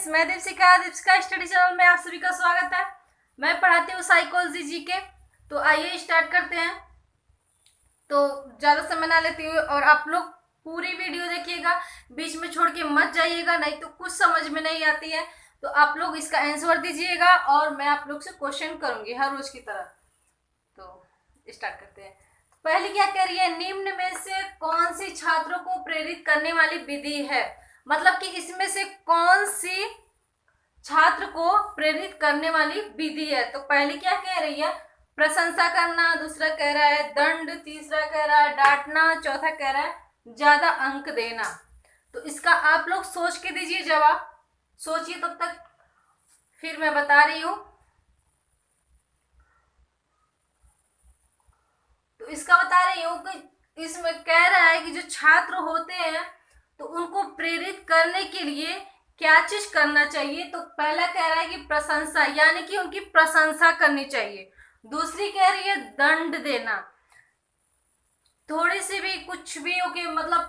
Friends, मैं Deepika study channel में आप सभी का स्वागत है। मैं पढ़ाती हूँ साइकोलॉजी जीके। तो आइए स्टार्ट करते हैं। तो ज़्यादा समय ना लेती हुए और आप लोग पूरी वीडियो देखिएगा, बीच में छोड़ के मत जाइएगा, नहीं तो कुछ समझ में नहीं आती है। तो आप लोग इसका आंसर दीजिएगा और मैं आप लोग से क्वेश्चन करूँगी हर रोज की तरह। तो स्टार्ट करते हैं। पहली क्या कह रही है, निम्न में से कौन सी छात्रों को प्रेरित करने वाली विधि है। मतलब कि इसमें से कौन सी छात्र को प्रेरित करने वाली विधि है। तो पहली क्या कह रही है, प्रशंसा करना, दूसरा कह रहा है दंड, तीसरा कह रहा है डांटना, चौथा कह रहा है ज्यादा अंक देना। तो इसका आप लोग सोच के दीजिए जवाब, सोचिए तब तक, फिर मैं बता रही हूं। तो इसका बता रही हूं कि इसमें कह रहा है कि जो छात्र होते हैं तो उनको प्रेरित करने के लिए क्या चीज करना चाहिए। तो पहला कह रहा है कि प्रशंसा, यानी कि उनकी प्रशंसा करनी चाहिए। दूसरी कह रही है दंड देना, थोड़ी सी भी कुछ भी हो के मतलब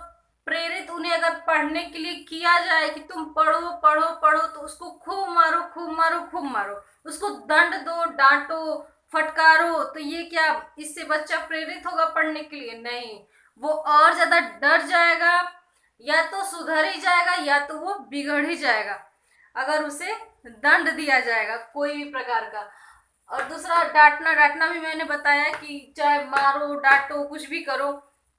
प्रेरित उन्हें अगर पढ़ने के लिए किया जाए कि तुम पढ़ो पढ़ो पढ़ो, तो उसको खूब मारो खूब मारो खूब मारो, उसको दंड दो, डांटो, फटकारो। तो ये क्या, इससे बच्चा प्रेरित होगा पढ़ने के लिए? नहीं, वो और ज्यादा डर जाएगा, या तो सुधर ही जाएगा या तो वो बिगड़ ही जाएगा अगर उसे दंड दिया जाएगा कोई भी प्रकार का। और दूसरा डांटना, डांटना भी मैंने बताया कि चाहे मारो डांटो कुछ भी करो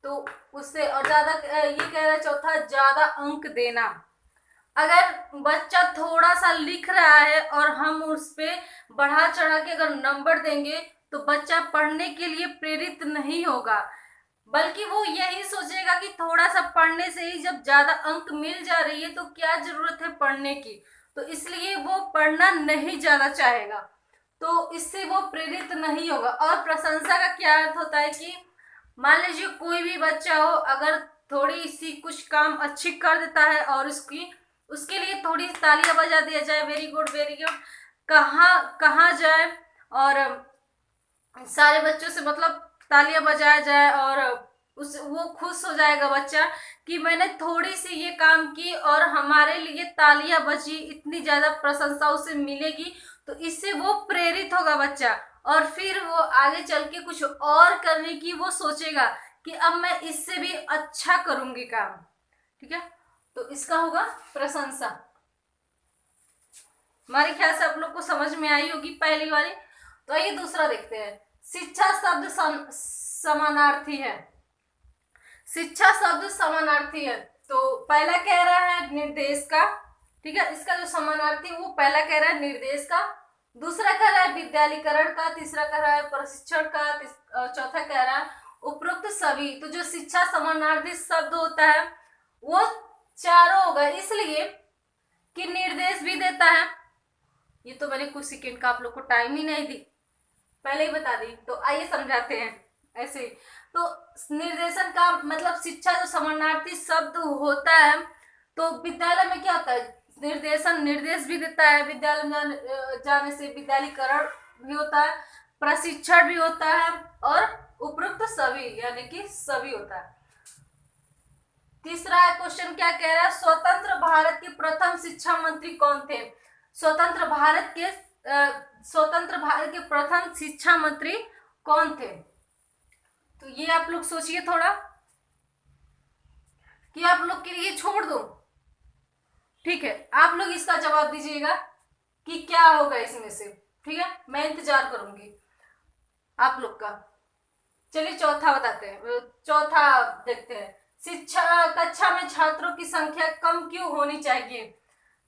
तो उससे। और ज्यादा ये कह रहा है चौथा, ज्यादा अंक देना। अगर बच्चा थोड़ा सा लिख रहा है और हम उस पे बढ़ा चढ़ा के अगर नंबर देंगे तो बच्चा पढ़ने के लिए प्रेरित नहीं होगा, बल्कि वो यही सोचेगा कि थोड़ा सा पढ़ने से ही जब ज्यादा अंक मिल जा रही है तो क्या जरूरत है पढ़ने की। तो इसलिए वो पढ़ना नहीं ज्यादा चाहेगा, तो इससे वो प्रेरित नहीं होगा। और प्रशंसा का क्या अर्थ होता है कि मान लीजिए कोई भी बच्चा हो, अगर थोड़ी सी कुछ काम अच्छी कर देता है और उसके लिए थोड़ी तालियां बजा दिया जाए, वेरी गुड वेरी गुड कहाँ जाए और सारे बच्चों से मतलब तालियां बजाया जाए और वो खुश हो जाएगा बच्चा कि मैंने थोड़ी सी ये काम की और हमारे लिए तालियां बजी, इतनी ज्यादा प्रशंसा उसे मिलेगी। तो इससे वो प्रेरित होगा बच्चा और फिर वो आगे चल के कुछ और करने की वो सोचेगा कि अब मैं इससे भी अच्छा करूंगी काम। ठीक है, तो इसका होगा प्रशंसा। हमारे ख्याल से आप लोग को समझ में आई होगी पहली वाली। तो आइए दूसरा देखते हैं। शिक्षा शब्द समानार्थी है। शिक्षा शब्द समानार्थी है। तो पहला कह रहा है निर्देश का, ठीक है, इसका जो समानार्थी वो पहला कह रहा है निर्देश का, दूसरा कह रहा है विद्यालीकरण का, तीसरा कह रहा है प्रशिक्षण का, चौथा कह रहा है उपरोक्त सभी। तो जो शिक्षा समानार्थी शब्द होता है वो चारों होगा, इसलिए कि निर्देश भी देता है। ये तो मैंने कुछ सेकेंड का आप लोग को टाइम ही नहीं दी, पहले ही बता दी। तो आइए समझाते हैं ऐसे ही। तो निर्देशन का मतलब शिक्षा जो समानार्थी शब्द होता है, तो विद्यालय में क्या होता है, निर्देशन, निर्देश भी देता है, विद्यालय जाने से विद्यालीकरण भी होता है, प्रशिक्षण भी होता है और उपरोक्त सभी यानी कि सभी होता है। तीसरा क्वेश्चन क्या कह रहा है, स्वतंत्र भारत के प्रथम शिक्षा मंत्री कौन थे। स्वतंत्र भारत के प्रथम शिक्षा मंत्री कौन थे। तो ये आप लोग सोचिए थोड़ा, कि आप लोग के लिए छोड़ दो। ठीक है, आप लोग इसका जवाब दीजिएगा कि क्या होगा इसमें से। ठीक है, मैं इंतजार करूंगी आप लोग का। चलिए चौथा बताते हैं, चौथा देखते हैं। शिक्षा कक्षा में छात्रों की संख्या कम क्यों होनी चाहिए।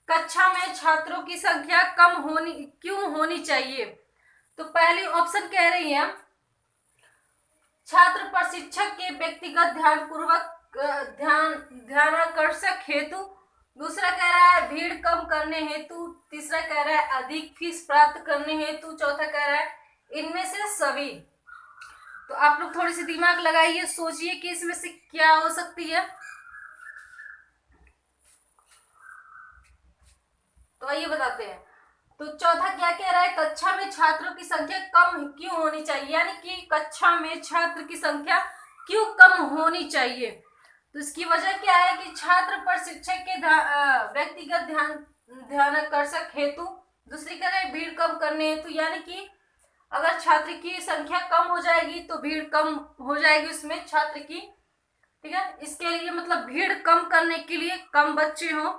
कक्षा में छात्रों की संख्या कम क्यों होनी चाहिए। तो पहली ऑप्शन कह रही है छात्र पर शिक्षक के व्यक्तिगत ध्यानाकर्षक हेतु, दूसरा कह रहा है भीड़ कम करने हेतु, तीसरा कह रहा है अधिक फीस प्राप्त करने हेतु, चौथा कह रहा है इनमें से सभी। तो आप लोग थोड़ी सी दिमाग लगाइए, सोचिए कि इसमें से क्या हो सकती है। तो आइए बताते हैं। तो चौथा क्या कह रहा है, कक्षा में छात्रों की संख्या कम क्यों होनी चाहिए, यानी कि कक्षा में छात्र की संख्या क्यों कम होनी चाहिए। तो इसकी वजह क्या है कि छात्र पर शिक्षक के व्यक्तिगत ध्यानाकर्षक हेतु, दूसरी कह रहे हैं भीड़ कम करने हेतु, यानी कि अगर छात्र की संख्या कम हो जाएगी तो भीड़ कम हो जाएगी उसमें छात्र की, ठीक है, इसके लिए मतलब भीड़ कम करने के लिए, कम बच्चे हों।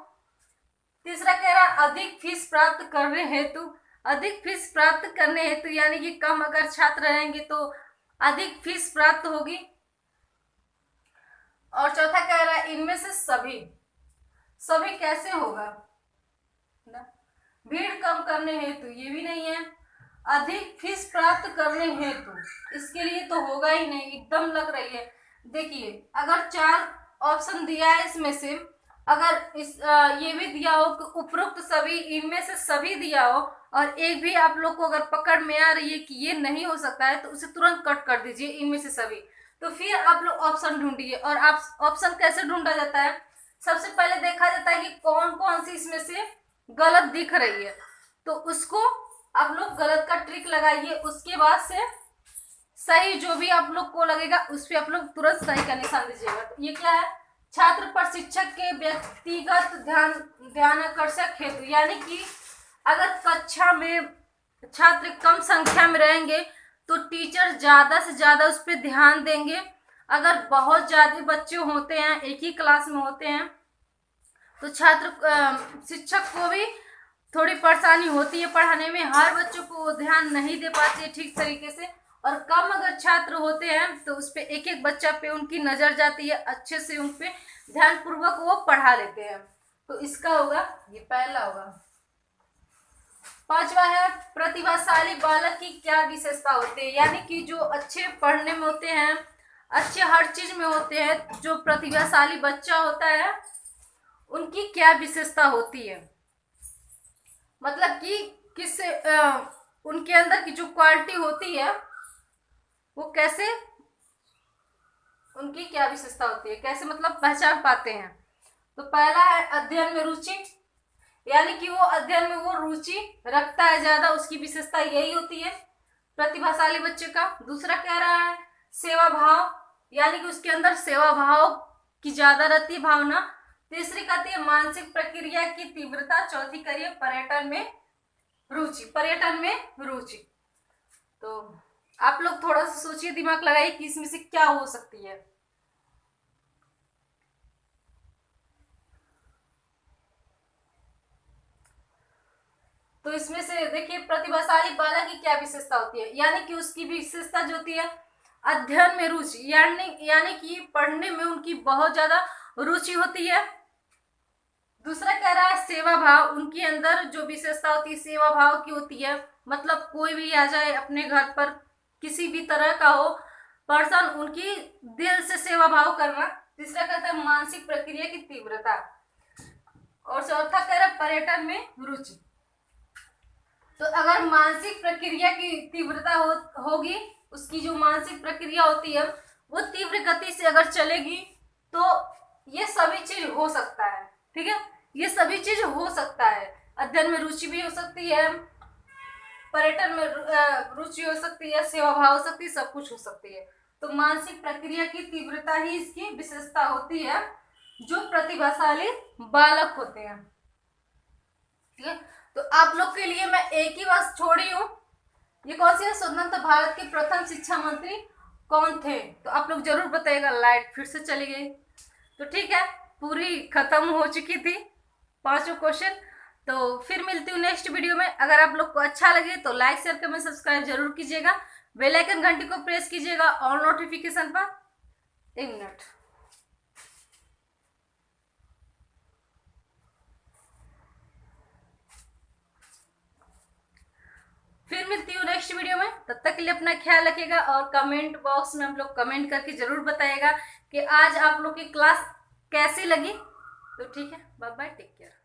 तीसरा कह रहा है अधिक फीस प्राप्त करने हेतु, अधिक फीस प्राप्त करने हेतु यानी कि कम अगर छात्र रहेंगे तो अधिक फीस प्राप्त होगी। और चौथा कह रहा है इनमें से सभी, सभी कैसे होगा ना, भीड़ कम करने हेतु ये भी नहीं है, अधिक फीस प्राप्त करने हेतु इसके लिए तो होगा ही नहीं, एकदम लग रही है। देखिए अगर 4 ऑप्शन दिया है इसमें से, अगर इस ये भी दिया हो कि उपरोक्त सभी, इनमें से सभी दिया हो, और एक भी आप लोग को अगर पकड़ में आ रही है कि ये नहीं हो सकता है तो उसे तुरंत कट कर दीजिए, इनमें से सभी। तो फिर आप लोग ऑप्शन ढूंढिए, और आप ऑप्शन कैसे ढूंढा जाता है, सबसे पहले देखा जाता है कि कौन कौन सी इसमें से गलत दिख रही है, तो उसको आप लोग गलत का ट्रिक लगाइए, उसके बाद से सही जो भी आप लोग को लगेगा उस पर आप लोग तुरंत सही का निशान दीजिएगा। तो ये क्या है, छात्र पर शिक्षक के व्यक्तिगत ध्यानाकर्षक हेतु, यानी कि अगर कक्षा में छात्र कम संख्या में रहेंगे तो टीचर ज्यादा से ज्यादा उस पर ध्यान देंगे। अगर बहुत ज्यादा बच्चे होते हैं, एक ही क्लास में होते हैं, तो छात्र शिक्षक को भी थोड़ी परेशानी होती है पढ़ाने में, हर बच्चों को ध्यान नहीं दे पाते ठीक तरीके से, और कम अगर छात्र होते हैं तो उस पे एक एक बच्चा पे उनकी नजर जाती है, अच्छे से उन पे ध्यान पूर्वक वो पढ़ा लेते हैं। तो इसका होगा ये पहला होगा। पांचवा है प्रतिभाशाली बालक की क्या विशेषता होती है, यानी कि जो अच्छे पढ़ने में होते हैं, अच्छे हर चीज में होते हैं, जो प्रतिभाशाली बच्चा होता है उनकी क्या विशेषता होती है, मतलब कि किससे उनके अंदर की जो क्वालिटी होती है वो कैसे, उनकी क्या विशेषता होती है, कैसे मतलब पहचान पाते हैं। तो पहला है अध्ययन में रुचि, यानी कि वो अध्ययन में वो रुचि रखता है ज्यादा, उसकी विशेषता यही होती है प्रतिभाशाली बच्चे का। दूसरा कह रहा है सेवा भाव, यानी कि उसके अंदर सेवा भाव की ज्यादा रहती है भावना। तीसरी कहती है मानसिक प्रक्रिया की तीव्रता। चौथी करिए पर्यटन में रुचि, पर्यटन में रुचि। तो आप लोग थोड़ा सा सोचिए, दिमाग लगाइए कि इसमें से क्या हो सकती है। तो इसमें से देखिए प्रतिभाशाली बालक की क्या विशेषता होती है, यानी कि उसकी विशेषता जो होती है अध्ययन में रुचि, यानी कि पढ़ने में उनकी बहुत ज्यादा रुचि होती है। दूसरा कह रहा है सेवा भाव, उनके अंदर जो विशेषता होती है सेवा भाव की होती है, मतलब कोई भी आ जाए अपने घर पर, किसी भी तरह का हो पर्सन, उनकी दिल से सेवा भाव करना। तीसरा कहता है मानसिक प्रक्रिया की तीव्रता, और चौथा कह रहा है पर्यटन में रुचि। तो अगर मानसिक प्रक्रिया की तीव्रता होगी, उसकी जो मानसिक प्रक्रिया होती है वो तीव्र गति से अगर चलेगी तो ये सभी चीज हो सकता है, ठीक है, ये सभी चीज हो सकता है। अध्ययन में रुचि भी हो सकती है, पर्यटन में रुचि हो सकती है, सेवा भाव हो सकती है, सब कुछ हो सकती है। तो मानसिक प्रक्रिया की तीव्रता ही इसकी विशेषता होती है जो प्रतिभाशाली बालक होते हैं, ठीक है। तो आप लोग के लिए मैं एक ही बात छोड़ी हूँ, ये कौन सी है, स्वतंत्र भारत के प्रथम शिक्षा मंत्री कौन थे, तो आप लोग जरूर बताइएगा। लाइट फिर से चली गई, तो ठीक है, पूरी खत्म हो चुकी थी 5 क्वेश्चन। तो फिर मिलती हूँ नेक्स्ट वीडियो में। अगर आप लोग को अच्छा लगे तो लाइक शेयर कमेंट सब्सक्राइब जरूर कीजिएगा, बेल आइकन घंटी को प्रेस कीजिएगा और नोटिफिकेशन पर। 1 मिनट, फिर मिलती हूँ नेक्स्ट वीडियो में। तब तक के लिए अपना ख्याल रखिएगा, और कमेंट बॉक्स में हम लोग कमेंट करके जरूर बताइएगा कि आज आप लोग की क्लास कैसी लगी। तो ठीक है, बाय बाय, टेक केयर।